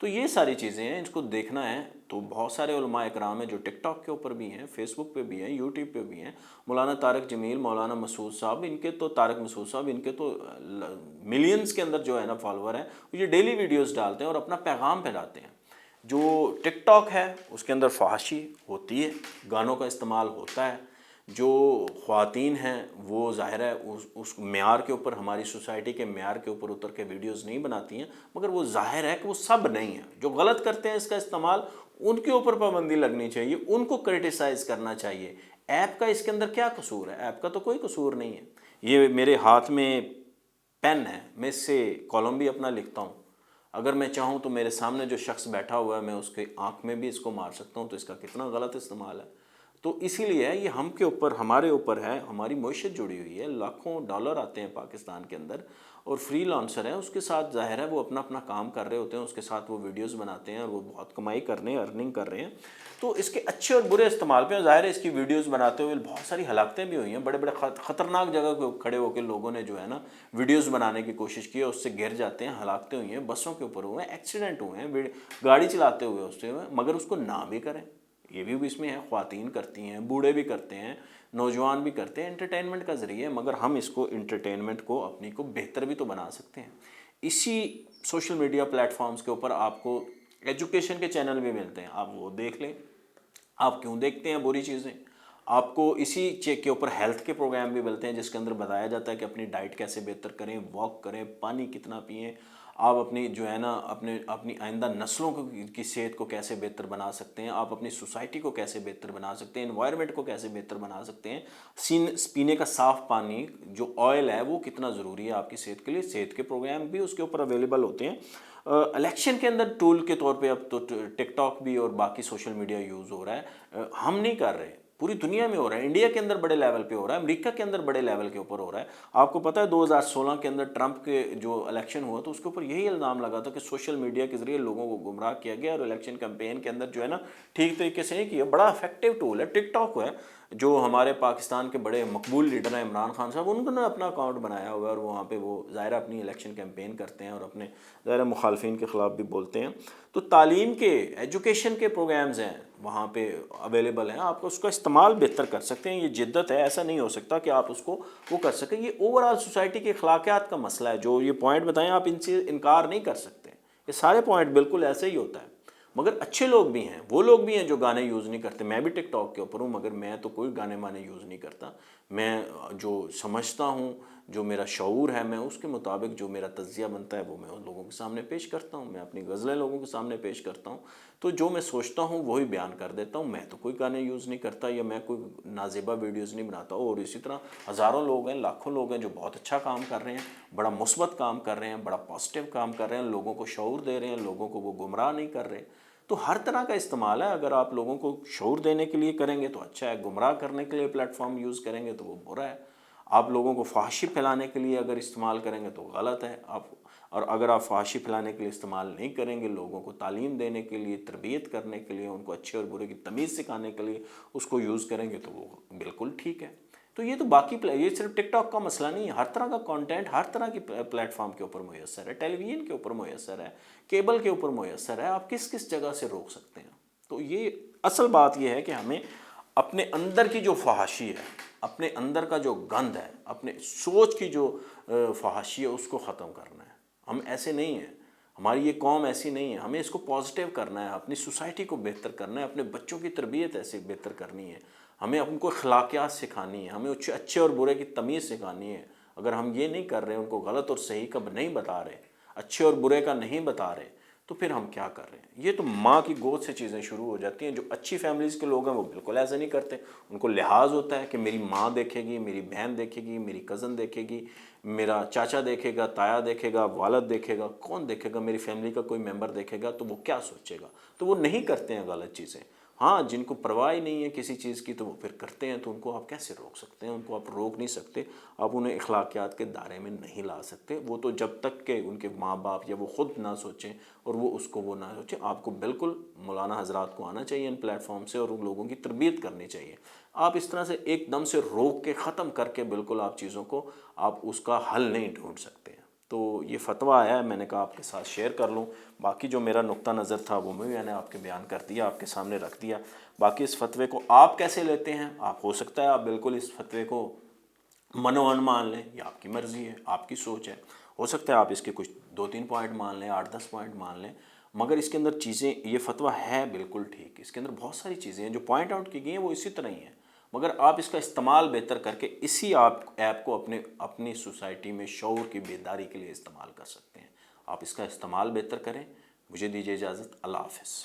تو یہ ساری چیزیں ہیں، اس کو دیکھنا ہے۔ تو بہت سارے علماء اکرام ہیں جو ٹک ٹاک کے اوپر بھی ہیں، فیس بک پہ بھی ہیں، یوٹیوب پہ بھی ہیں۔ مولانا طارق جمیل، مولانا مسعود صاحب، ان کے تو طارق مسعود صاحب، ان کے تو ملینز کے اندر جو ہے نا فالوور ہیں، یہ ڈیلی ویڈیوز ڈالتے ہیں اور اپنا پیغام پھیلاتے ہیں۔ جو ٹک ٹاک ہے اس کے اندر فحاشی ہوتی ہے، گانوں کا استعمال ہوتا ہے۔ جو خواتین ہیں وہ ظاہر ہے اس معیار کے اوپر، ہماری سوسائٹی کے معیار کے اوپر اتر کے ویڈیوز نہیں بناتی ہیں، مگر وہ ظاہر ہے کہ وہ سب نہیں ہیں۔ جو غلط کرتے ہیں اس کا استعمال، ان کے اوپر پابندی لگنی چاہیے، ان کو کرٹیسائز کرنا چاہیے۔ ایپ کا اس کے اندر کیا قصور ہے؟ ایپ کا تو کوئی قصور نہیں ہے۔ یہ میرے ہاتھ میں پین ہے، میں اس سے کالم بھی اپنا لکھتا ہوں۔ اگر میں چاہوں تو میرے سامنے جو شخص بیٹھا ہوا ہے، میں اس کے آنکھ میں بھی اس کو مار سکتا ہوں، تو اس کا کتنا غلط استعمال ہے۔ تو اسی لیے یہ ہم کے اوپر، ہمارے اوپر ہے، ہماری معیشت جڑی ہوئی ہے، لاکھوں ڈالر آتے ہیں پاکستان کے اندر، اور فری لانسر ہیں، اس کے ساتھ ظاہر ہے وہ اپنا اپنا کام کر رہے ہوتے ہیں، اس کے ساتھ وہ ویڈیوز بناتے ہیں اور وہ بہت کمائی کر رہے ہیں، ارننگ کر رہے ہیں۔ تو اس کے اچھے اور برے استعمال پہ ظاہر ہے اس کی ویڈیوز بناتے ہوئے بہت ساری ہلاکتیں بھی ہوئی ہیں، بڑے بڑے خطرناک جگہ کو کھڑے ہو کے لوگوں نے جو ہے نا ویڈیوز بنانے کی کوشش کی ہے، اس سے گر جاتے ہیں، ہلاکتیں ہوئی ہیں، بسوں کے اوپر ہوئے ہیں، ایکسیڈنٹ ہوئے ہیں، گاڑی چلاتے ہوئے اس سے ہوئے، مگر اس کو نہ بھی کریں۔ یہ بھی اس میں ہے، خواتین کرتی ہیں، بوڑھے بھی کرتے ہیں، نوجوان بھی کرتے ہیں، انٹرٹینمنٹ کا ذریعہ ہے، مگر ہم اس کو انٹرٹینمنٹ کو اپنی کو بہتر بھی تو بنا سکتے ہیں۔ اسی سوشل میڈیا پلیٹ فارمز کے اوپر آپ کو ایجوکیشن کے چینل بھی ملتے ہیں، آپ وہ دیکھ لیں۔ آپ کیوں دیکھتے ہیں بری چیزیں؟ آپ کو اسی چیک کے اوپر ہیلتھ کے پروگرام بھی ملتے ہیں، جس کے اندر بتایا جاتا ہے کہ اپنی ڈائٹ کیسے بہتر کریں، واک کریں، پانی کتنا پئیں، آپ اپنی جو ہے نا اپنی آئندہ نسلوں کی صحت کو کیسے بہتر بنا سکتے ہیں، آپ اپنی سوسائٹی کو کیسے بہتر بنا سکتے ہیں، انوائرمنٹ کو کیسے بہتر بنا سکتے ہیں، پینے کا صاف پانی جو آئل ہے وہ کتنا ضروری ہے آپ کی صحت کے لیے۔ صحت کے پروگرام بھی اس کے اوپر اویلیبل ہوتے ہیں۔ الیکشن کے اندر ٹول کے طور پہ اب تو ٹک ٹاک بھی اور باقی سوشل میڈیا یوز ہو رہا ہے۔ ہم نہیں کر رہے، پوری دنیا میں ہو رہا ہے، انڈیا کے اندر بڑے لیول پہ ہو رہا ہے، امریکہ کے اندر بڑے لیول کے اوپر ہو رہا ہے۔ آپ کو پتہ ہے 2016 کے اندر ٹرمپ کے جو الیکشن ہوا تو اس کے اوپر یہی الزام لگا تھا کہ سوشل میڈیا کے ذریعے لوگوں کو گمراہ کیا گیا، اور الیکشن کیمپین کے اندر جو ہے نا ٹھیک طریقے سے نہیں کیا۔ بڑا افیکٹو ٹول ہے ٹک ٹاک ہے، جو ہمارے پاکستان کے بڑے مقبول لیڈر ہیں عمران خان صاحب، ان نے اپنا اکاؤنٹ بنایا ہوا ہے، اور وہاں پہ وہ ظاہر اپنی الیکشن کیمپین کرتے ہیں اور اپنے ظاہر مخالفین کے خلاف بھی بولتے ہیں۔ تو تعلیم کے، ایجوکیشن کے پروگرامز ہیں وہاں پہ اویلیبل ہیں، آپ اس کا استعمال بہتر کر سکتے ہیں۔ یہ جدت ہے، ایسا نہیں ہو سکتا کہ آپ اس کو وہ کر سکیں۔ یہ اوورآل سوسائٹی کے اخلاقیات کا مسئلہ ہے، جو یہ پوائنٹ بتائیں آپ ان سے انکار نہیں کر سکتے، یہ سارے پوائنٹ بالکل ایسے ہی ہوتا ہے۔ مگر اچھے لوگ بھی ہیں، وہ لوگ بھی ہیں جو گانے یوز نہیں کرتے۔ میں بھی ٹک ٹاک کے اوپر ہوں، مگر میں تو کوئی گانے مانے یوز نہیں کرتا۔ میں جو سمجھتا ہوں، جو میرا شعور ہے، میں اس کے مطابق جو میرا تجزیہ بنتا ہے وہ میں ان لوگوں کے سامنے پیش کرتا ہوں، میں اپنی غزلیں لوگوں کے سامنے پیش کرتا ہوں۔ تو جو میں سوچتا ہوں وہی بیان کر دیتا ہوں۔ میں تو کوئی گانے یوز نہیں کرتا، یا میں کوئی نازیبا ویڈیوز نہیں بناتا۔ اور اسی طرح ہزاروں لوگ ہیں، لاکھوں لوگ ہیں جو بہت اچھا کام کر رہے ہیں، بڑا مثبت کام کر رہے ہیں، بڑا پازیٹیو کام کر رہے ہیں، لوگوں کو شعور دے رہے ہیں، لوگوں کو وہ گمراہ نہیں کر رہے۔ تو ہر طرح کا استعمال ہے، اگر آپ لوگوں کو شعور دینے کے لیے کریں گے تو اچھا ہے، گمراہ کرنے کے لیے پلیٹ فارم یوز کریں گے تو وہ برا ہے۔ آپ لوگوں کو فحاشی پھیلانے کے لیے اگر استعمال کریں گے تو غلط ہے۔ اور اگر آپ فحاشی پھیلانے کے لیے استعمال نہیں کریں گے، لوگوں کو تعلیم دینے کے لیے، تربیت کرنے کے لیے، ان کو اچھے اور برے کی تمیز سکھانے کے لیے اس کو یوز کریں گے تو وہ بالکل ٹھیک ہے۔ تو یہ تو باقی یہ صرف ٹک ٹاک کا مسئلہ نہیں ہے، ہر طرح کا کانٹینٹ ہر طرح کی پلیٹ فارم کے اوپر میسر ہے، ٹیلی ویژن کے اوپر میسر ہے، کیبل کے اوپر میسر ہے۔ آپ کس کس جگہ سے روک سکتے ہیں؟ تو یہ اصل بات یہ ہے کہ ہمیں اپنے اندر کی جو فحاشی ہے، اپنے اندر کا جو گند ہے، اپنے سوچ کی جو فحاشی ہے، اس کو ختم کرنا ہے۔ ہم ایسے نہیں ہیں، ہماری یہ قوم ایسی نہیں ہے، ہمیں اس کو پازیٹیو کرنا ہے، اپنی سوسائٹی کو بہتر کرنا ہے، اپنے بچوں کی تربیت ایسے بہتر کرنی ہے، ہمیں ان کو اخلاقیات سکھانی ہے، ہمیں اچھے اور برے کی تمیز سکھانی ہے۔ اگر ہم یہ نہیں کر رہے، ان کو غلط اور صحیح کا نہیں بتا رہے، اچھے اور برے کا نہیں بتا رہے، تو پھر ہم کیا کر رہے ہیں؟ یہ تو ماں کی گود سے چیزیں شروع ہو جاتی ہیں۔ جو اچھی فیملیز کے لوگ ہیں وہ بالکل ایسا نہیں کرتے، ان کو لحاظ ہوتا ہے کہ میری ماں دیکھے گی، میری بہن دیکھے گی، میری کزن دیکھے گی، میرا چاچا دیکھے گا، تایا دیکھے گا، والد دیکھے گا، کون دیکھے گا، میری فیملی کا کوئی ممبر دیکھے گا تو وہ کیا سوچے گا؟ تو وہ نہیں کرتے ہیں غلط چیزیں۔ ہاں، جن کو پرواہ ہی نہیں ہے کسی چیز کی تو وہ پھر کرتے ہیں، تو ان کو آپ کیسے روک سکتے ہیں؟ ان کو آپ روک نہیں سکتے، آپ انہیں اخلاقیات کے دائرے میں نہیں لا سکتے۔ وہ تو جب تک کہ ان کے ماں باپ یا وہ خود نہ سوچیں اور وہ اس کو وہ نہ سوچیں، آپ کو بالکل مولانا حضرات کو آنا چاہیے ان پلیٹ فارم سے اور ان لوگوں کی تربیت کرنی چاہیے۔ آپ اس طرح سے ایک دم سے روک کے ختم کر کے بالکل آپ چیزوں کو آپ اس کا حل نہیں ڈھونڈ سکتے ہیں۔ تو یہ فتویٰ آیا ہے، میں نے کہا آپ کے ساتھ شیئر کر لوں۔ باقی جو میرا نقطہ نظر تھا وہ میں نے آپ کے بیان کر دیا، آپ کے سامنے رکھ دیا۔ باقی اس فتوے کو آپ کیسے لیتے ہیں، آپ ہو سکتا ہے آپ بالکل اس فتوے کو منو ان مان لیں، یہ آپ کی مرضی ہے، آپ کی سوچ ہے۔ ہو سکتا ہے آپ اس کے کچھ 2-3 پوائنٹ مان لیں، 8-10 پوائنٹ مان لیں، مگر اس کے اندر چیزیں، یہ فتویٰ ہے بالکل ٹھیک، اس کے اندر بہت ساری چیزیں ہیں جو پوائنٹ آؤٹ کی گئی ہیں وہ اسی طرح ہی ہیں، مگر آپ اس کا استعمال بہتر کر کے اسی ایپ کو اپنی سوسائٹی میں شعور کی بیداری کے لیے استعمال کر سکتے ہیں۔ آپ اس کا استعمال بہتر کریں۔ مجھے دیجیے اجازت، اللہ حافظ۔